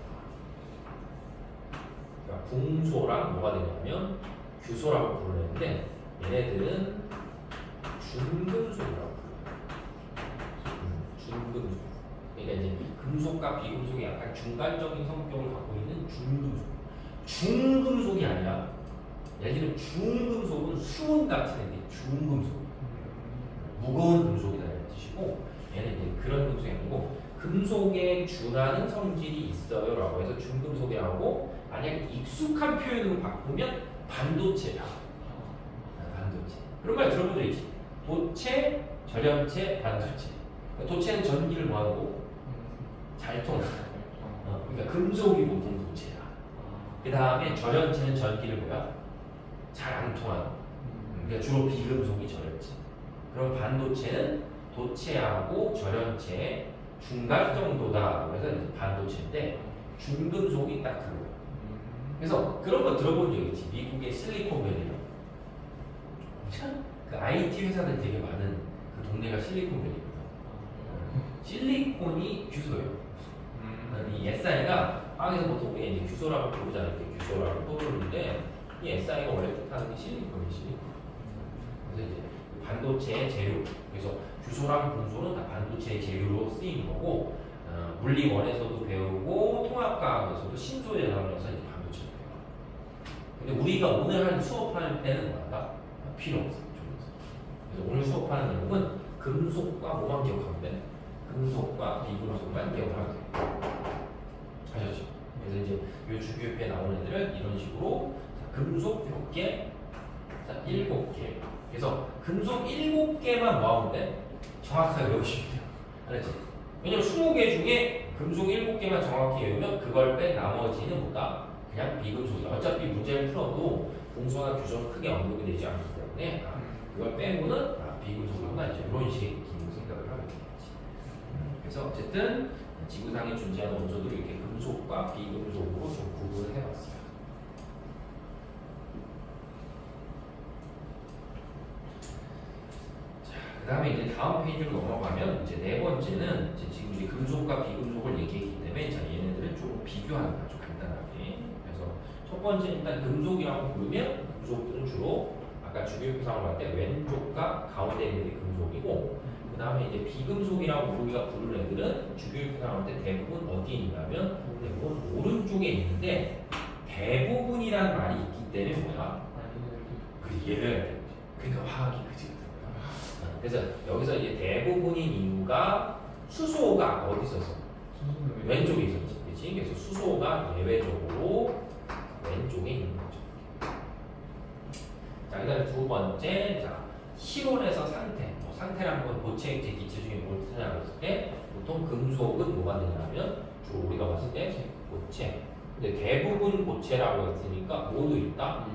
그러니까 붕소랑 뭐가 되냐면 규소라고 부르는데 얘네들은 중금속이라고 불러요. 중금속. 그러니까 이제 금속과 비금속이 약간 중간적인 성격을 갖고 있는 중금속. 중금속이 아니라 예를 들면 중금속은 수은 같은 애들 중금속. 무거운 금속이라는 뜻이고 얘는 이제 그런 금속이 아니고 금속에 준하는 성질이 있어요라고 해서 중금속이라고 만약에 익숙한 표현으로 바꾸면 반도체다. 반도체. 그런 말 들어본 적 있지? 도체, 절연체, 반도체. 도체는 전기를 뭐하고 잘 통한다. 그러니까 금속이 보통 도체야. 그 다음에 절연체는 전기를 뭐야? 잘 안 통하는. 그러니까 주로 비금속이 절연체. 그럼 반도체는 도체하고 절연체의 중간 정도다. 그래서 이제 반도체인데 중금속이 딱 그거야. 그래서 그런 거 들어본 적 있지? 미국의 실리콘밸리요. 그 IT 회사들 되게 많은 그 동네가 실리콘밸리거든. 실리콘이 규소예요. 이 SI가 화학에서 보통 우리가 이제 규소라고 부르잖아요. 규소라고 부르는데 이 SI가 원래 뜻하는 게 실리콘이. 그래서 이제 반도체의 재료. 그래서 규소랑 분소는 다 반도체의 재료로 쓰이는 거고 물리 1에서도 배우고 통합과학에서도 신소재 나오면서 이제 반도체를 배워요. 근데 우리가 오늘 한 수업할 때는 뭐랄까? 필요 없어요. 그래서 오늘 수업하는 내용은 금속과 뭐만 기억하면 돼? 금속과 비금속만 기억하면 돼. 아셨죠? 그래서 이제 이 주교육에 나오는 애들은 이런 식으로 자, 금속 몇 개? 자, 7개. 그래서 금속 7개만 모아보면 돼? 정확하게 외우시면 돼요. 알았지? 왜냐면 20개 중에 금속 7개만 정확히 외우면 그걸 뺀 나머지는 뭐다? 그냥 비금속이다. 어차피 문제를 풀어도 공소나 규소는 크게 언급이 되지 않기 때문에 그걸 빼고는 비금속이구나. 이제 이런 식의 느낌으로 생각을 하면 되겠지. 그래서 어쨌든 지구상에 존재하는 원소들을 이렇게 금속과 비금속으로 좀 구분을 해봤어요. 그 다음에 이제 다음 페이지로 넘어가면 이제 네 번째는 이제 지금 이제 금속과 비금속을 얘기했기 때문에 자 얘네들을 좀 비교하는 거죠. 간단하게. 그래서 첫 번째 일단 금속이라고 부르면 금속들은 주로 아까 주교육상으로 할 때 왼쪽과 가운데 있는 게 금속이고 그 다음에 이제 비금속이라고 우리가 부르는 애들은 주교육상으로 할 때 대부분 어디에 있냐면 대부분 오른쪽에 있는데 대부분이라는 말이 있기 때문에 뭐야? 그 예외가 되는 거지. 그러니까 화학이 그지. 그래서 여기서 이제 대부분인 이유가 수소가 어디 있었어? 왼쪽에 있었지, 그렇지? 그래서 수소가 예외적으로 왼쪽에 있는 거죠. 자, 그다음 두 번째, 자 실온에서 상태. 상태라는 건 고체액체, 기체 중에 뭘 쓰냐고 했을 때 보통 금속은 뭐가 되냐면 주로 우리가 봤을 때 고체. 근데 대부분 고체라고 했으니까 모두 있다.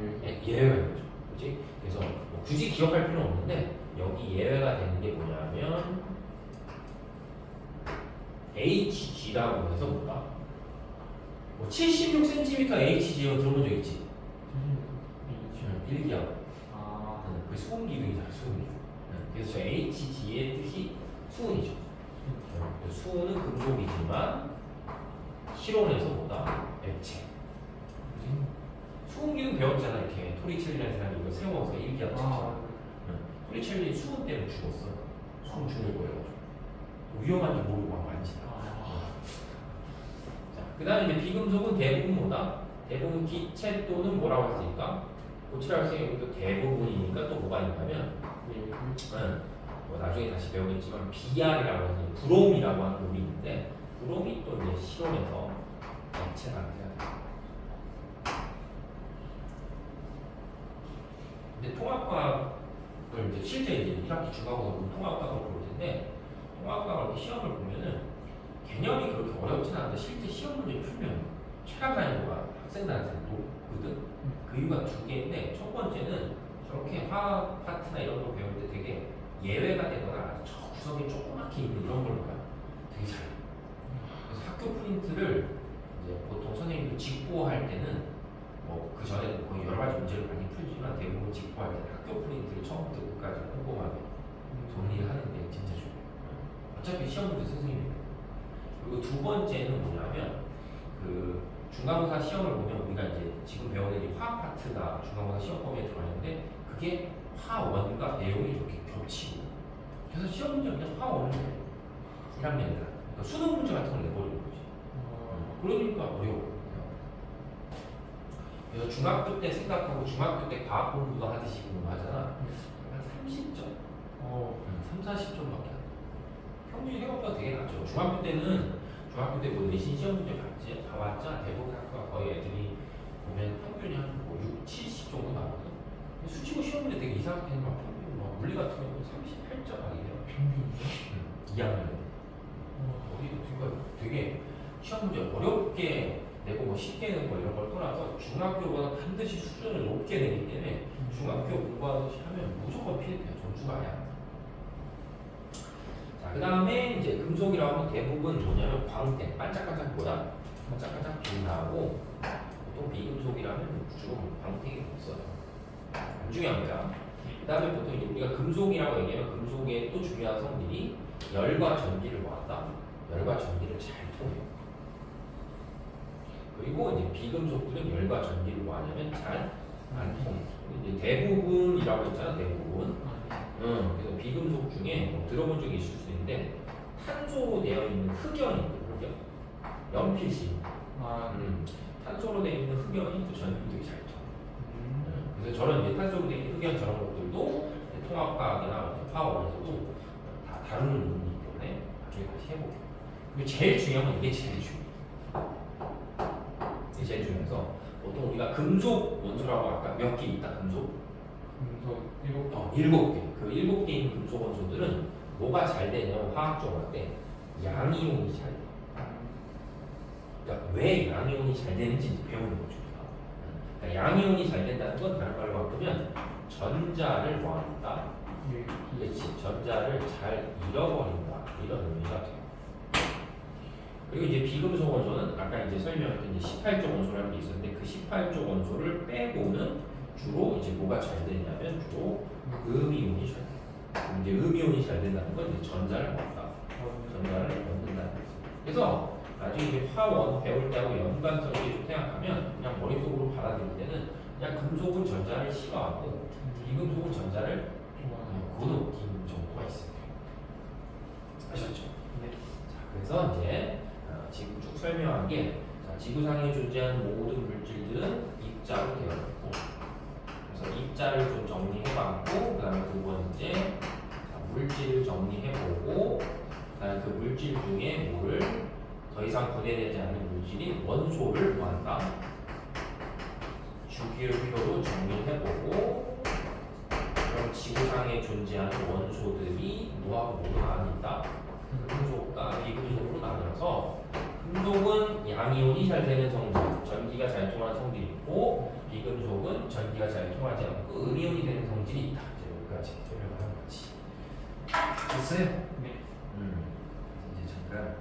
예외가 있는 거죠, 그렇지? 그래서 뭐 굳이 기억할 필요는 없는데. 여기 예외가 되는 게 뭐냐면 HG라고 해서 뭐다? 뭐 76cm HG라고 들어본 적 있지? 1기하고 그 수은 기둥이잖아. 수은 기둥. 그래서 저 HG의 뜻이 수은이죠. 수은은 금속이지만 실온에서 뭐다? 액체. 수은 기둥 배웠잖아. 이렇게 토리첼리라는 사람이 이거 세워서 1기하고 쳤잖아. 토리첼리 수은 때문에 죽었어. 수은 죽을 거예요. 위험한지 모르고 막 만지다. 자, 그 다음에 이제 비금속은 대부분 뭐다? 대부분 기체 또는 뭐라고 했으니까 고치라고 했으니까 또 대부분이니까 또 뭐가 있냐면 뭐 나중에 다시 배우겠지만 BR이라고 해서 브롬이라고 하는 놈이 있는데 브롬이 또 이제 실온에서 액체가 돼요. 근데 통합과학을 이제 실제 이제 1학기 중간고사 통합과학을 볼 텐데 통합과학을 이렇게 시험을 보면은 개념이 그렇게 어렵진 않은데 실제 시험 문제 풀면 최강 난이도가 학생들한테 높거든. 그 이유가 두 개인데 첫 번째는 저렇게 화학 파트나 이런 거 배울 때 되게 예외가 되거나 저 구석에 조그맣게 있는 이런 걸 봐요. 되게 잘해요. 그래서 학교 프린트를 이제 보통 선생님들 직보할 때는 뭐 그 전에 거의 여러 가지 문제를 많이 풀지만 대부분 직보할 때는 학교 프린트를 처음부터 끝까지 꼼꼼하게 정리를 하는 게 진짜 중요해요. 어차피 시험 문제 선생님이에요. 그리고 두 번째는 뭐냐면 그 중간고사 시험을 보면 우리가 이제 지금 배우는 이 화학 파트가 중간고사 시험 범위에 들어가 있는데 그게 화원과 내용이 이렇게 겹치고 그래서 시험 문제 그냥 화원을 1학년이다. 그러니까 수능 문제 같은 걸 내버리는 거지. 그러니까 어려워. 그래서 중학교 때 생각하고 중학교 때 과학 공부도 하듯이 공부하잖아. 한 30점, 3, 40점밖에 안 돼. 평균이 생각보다 되게 낮죠. 중학교 때 뭐 내신 시험 문제 봐봤자 대부분 학교가 거의 애들이 보면 평균이 한뭐 6, 70 정도 나거든. 수치고 시험 문제 되게 이상하게 하는 막 평균 막 물리 같은 경우는 38점 아니에요? 평균이요? 2학년에. 그러니까 되게 시험 문제 어렵게 내고 뭐 쉽게 내고 뭐 이런 걸 떠나서 중학교보다 반드시 수준을 높게 내기 때문에 중학교 공부하듯이 하면 무조건 필패야. 점수가 아니야. 자, 그 다음에 이제 금속이라고 하면 대부분 뭐냐면 광택, 반짝반짝 뭐야? 반짝반짝 빛나고 보통 비금속이라면 주로 광택이 없어요. 안 중요한 거야. 그 다음에 보통 이제 우리가 금속이라고 얘기하면 금속의 또 중요한 성질이 열과 전기를 모았다. 열과 전기를 잘 통해요. 그리고 이제 비금속들은 열과 전기를 뭐 하냐면 잘 안 통해요. 이제 대부분이라고 했잖아, 대부분. 그래서 비금속 중에 뭐 들어본 적이 있을 수 있는데 탄소로 되어 있는 흑연이 있거든요. 연필심. 탄소로 되어 있는 흑연이 또 전기를 되게 잘 통해요. 그래서 저런 이제 탄소로 되어 있는 흑연 저런 것들도 통합과학이나 화학원에서도 다 다루는 부분이기 때문에 나중에 다시 해볼게요. 그리고 제일 중요한 건 이게 제일 중요해요. 이게 제일 중요해서 보통 우리가 금속 원소라고 아까 몇 개 있다, 금속 7개. 그 7개 있는 금속 원소들은 뭐가 잘 되냐면 화학적으로 할 때 양이온이 잘 돼. 그러니까 왜 양이온이 잘 되는지 배우는 거죠. 그러니까 양이온이 잘 된다는 건 다른 말로 바꾸면 전자를 뭐한다? 그렇지. 전자를 잘 잃어버린다. 이런 의미가 돼요. 그리고 이제 비금속 원소는 아까 이제 설명했던 이제 18조 원소라는 게 있었는데 그 18조 원소를 빼고는 주로 이제 뭐가 잘 되냐면 주로 음이온이 잘 돼요. 이제 음이온이 잘 된다는 건 이제 전자를 얻다. 전자를 얻는다는 거죠. 그래서 나중에 이제 화원 배울 때하고 연관성이 좀 생각하면 그냥 머릿속으로 받아들일 때는 그냥 금속은 전자를 싫어하고 비금속은 전자를 그런 느낌 정도가 있어요. 아셨죠? 네. 자, 그래서 이제 지금 쭉 설명한 게 자, 지구상에 존재하는 모든 물질들은 입자로 되어 있고 그래서 입자를 좀 정리해봤고 그 다음에 두 번째 자, 물질을 정리해보고 그 다음에 그 물질 중에 뭐를 더 이상 분해되지 않는 물질이 원소를 뭐한다? 주기율표로 정리해보고 그럼 지구상에 존재하는 원소들이 뭐하고 뭐가 아니다? 금속과 비금속으로 나눠서 금속은 양이온이 잘 되는 성질, 전기가 잘 통하는 성질이 있고 비금속은 전기가 잘 통하지 않고 음이온이 되는 성질이 있다. 여기까지 설명을 하는 거지. 됐어요? 네. 이제 잠깐